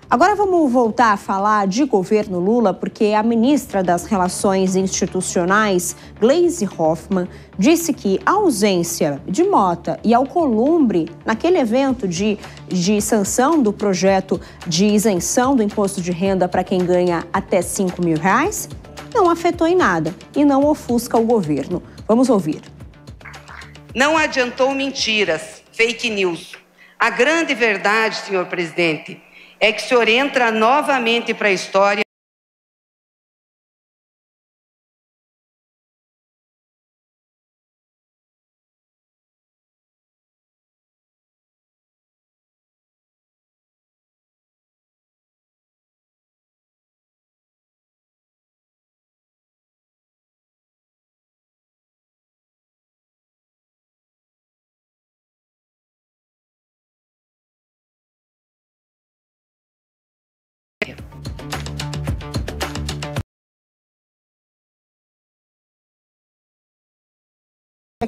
Agora vamos voltar a falar de governo Lula, porque a ministra das Relações Institucionais, Gleisi Hoffmann, disse que a ausência de Mota e Alcolumbre naquele evento de sanção do projeto de isenção do imposto de renda para quem ganha até R$5 mil não afetou em nada e não ofusca o governo. Vamos ouvir. Não adiantou mentiras, fake news. A grande verdade, senhor presidente, é que o senhor entra novamente para a história.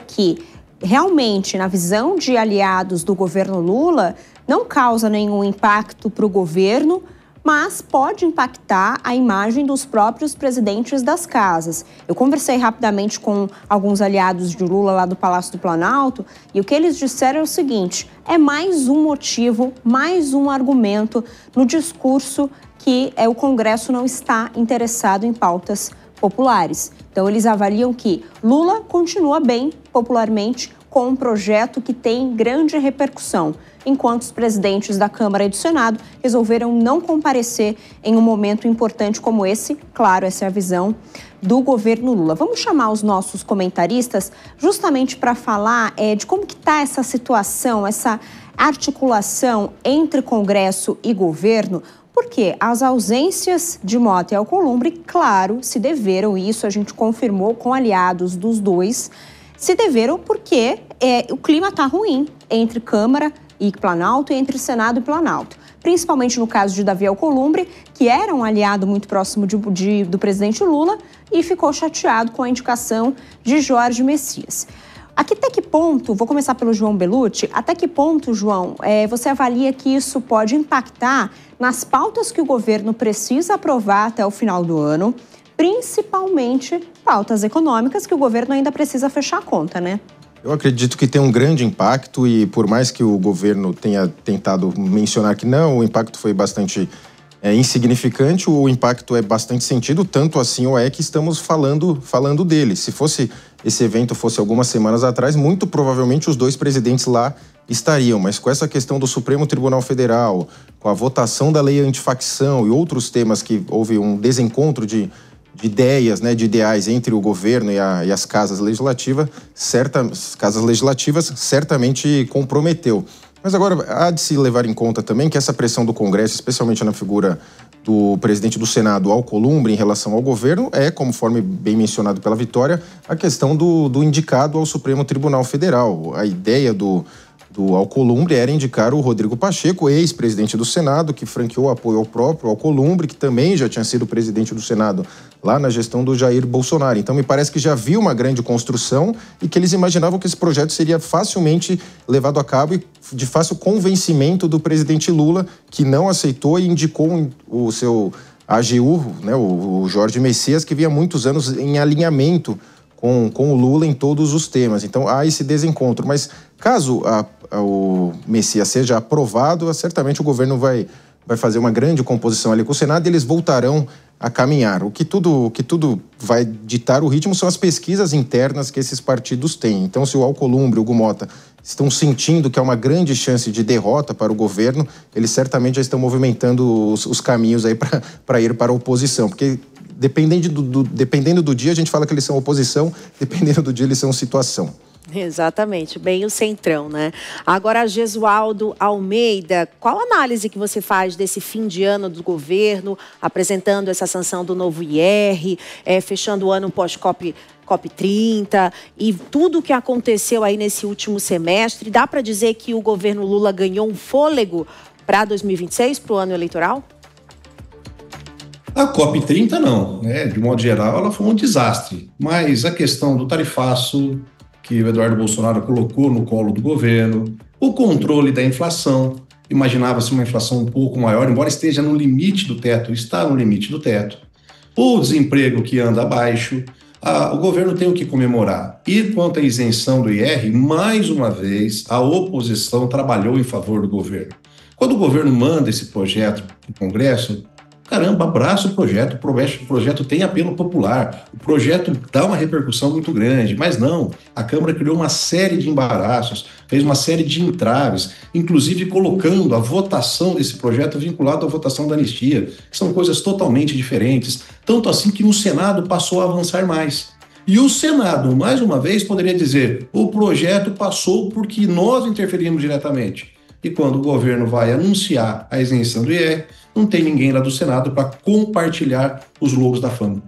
Que realmente, na visão de aliados do governo Lula, não causa nenhum impacto para o governo, mas pode impactar a imagem dos próprios presidentes das casas. Eu conversei rapidamente com alguns aliados de Lula lá do Palácio do Planalto e o que eles disseram é o seguinte: é mais um motivo, mais um argumento no discurso que o Congresso não está interessado em pautas populares. Então, eles avaliam que Lula continua bem, popularmente, com um projeto que tem grande repercussão, enquanto os presidentes da Câmara e do Senado resolveram não comparecer em um momento importante como esse. Claro, essa é a visão do governo Lula. Vamos chamar os nossos comentaristas justamente para falar de como que está essa situação, essa articulação entre Congresso e governo. Porque as ausências de Mota e Alcolumbre, claro, se deveram, isso a gente confirmou com aliados dos dois, se deveram porque o clima está ruim entre Câmara e Planalto e entre Senado e Planalto. Principalmente no caso de Davi Alcolumbre, que era um aliado muito próximo do presidente Lula e ficou chateado com a indicação de Jorge Messias. Até que ponto, vou começar pelo João Bellucci, até que ponto, João, você avalia que isso pode impactar nas pautas que o governo precisa aprovar até o final do ano, principalmente pautas econômicas que o governo ainda precisa fechar a conta, né? Eu acredito que tem um grande impacto e por mais que o governo tenha tentado mencionar que não, o impacto foi bastante insignificante, o impacto é bastante sentido, tanto assim é que estamos falando dele. Se esse evento fosse algumas semanas atrás, muito provavelmente os dois presidentes lá estariam, mas com essa questão do Supremo Tribunal Federal, com a votação da lei antifacção e outros temas que houve um desencontro de ideias, de ideais entre o governo e as casas legislativas, certamente comprometeu. Mas agora há de se levar em conta também que essa pressão do Congresso, especialmente na figura do presidente do Senado, Alcolumbre, em relação ao governo, conforme bem mencionado pela Vitória, a questão do indicado ao Supremo Tribunal Federal. A ideia do Alcolumbre era indicar o Rodrigo Pacheco, ex-presidente do Senado, que franqueou apoio ao próprio Alcolumbre, que também já tinha sido presidente do Senado lá na gestão do Jair Bolsonaro. Então, me parece que já havia uma grande construção e que eles imaginavam que esse projeto seria facilmente levado a cabo e de fácil convencimento do presidente Lula, que não aceitou e indicou o seu AGU, o Jorge Messias, que vinha muitos anos em alinhamento com o Lula em todos os temas. Então, há esse desencontro. Mas, caso o Messias seja aprovado, certamente o governo vai fazer uma grande composição ali com o Senado e eles voltarão a caminhar. O que tudo vai ditar o ritmo são as pesquisas internas que esses partidos têm. Então, se o Alcolumbre e o Gumota estão sentindo que há uma grande chance de derrota para o governo, eles certamente já estão movimentando os caminhos aí para ir para a oposição. Porque dependendo do dia, a gente fala que eles são oposição, dependendo do dia, eles são situação. Exatamente, bem o centrão, né? Agora, Gesualdo Almeida, qual a análise que você faz desse fim de ano do governo, apresentando essa sanção do novo IR, fechando o ano pós-COP30 e tudo o que aconteceu aí nesse último semestre? Dá para dizer que o governo Lula ganhou um fôlego para 2026, para o ano eleitoral? A COP30 não, de modo geral ela foi um desastre, mas a questão do tarifaço que o Eduardo Bolsonaro colocou no colo do governo, o controle da inflação, imaginava-se uma inflação um pouco maior, embora esteja no limite do teto, está no limite do teto. O desemprego que anda abaixo, o governo tem o que comemorar. E quanto à isenção do IR, mais uma vez, a oposição trabalhou em favor do governo. Quando o governo manda esse projeto para o Congresso, caramba, abraça o projeto tem apelo popular, o projeto dá uma repercussão muito grande, mas não, a Câmara criou uma série de embaraços, fez uma série de entraves, inclusive colocando a votação desse projeto vinculado à votação da anistia, que são coisas totalmente diferentes, tanto assim que no Senado passou a avançar mais. E o Senado, mais uma vez, poderia dizer, o projeto passou porque nós interferimos diretamente. E quando o governo vai anunciar a isenção do IR, não tem ninguém lá do Senado para compartilhar os louros da fama.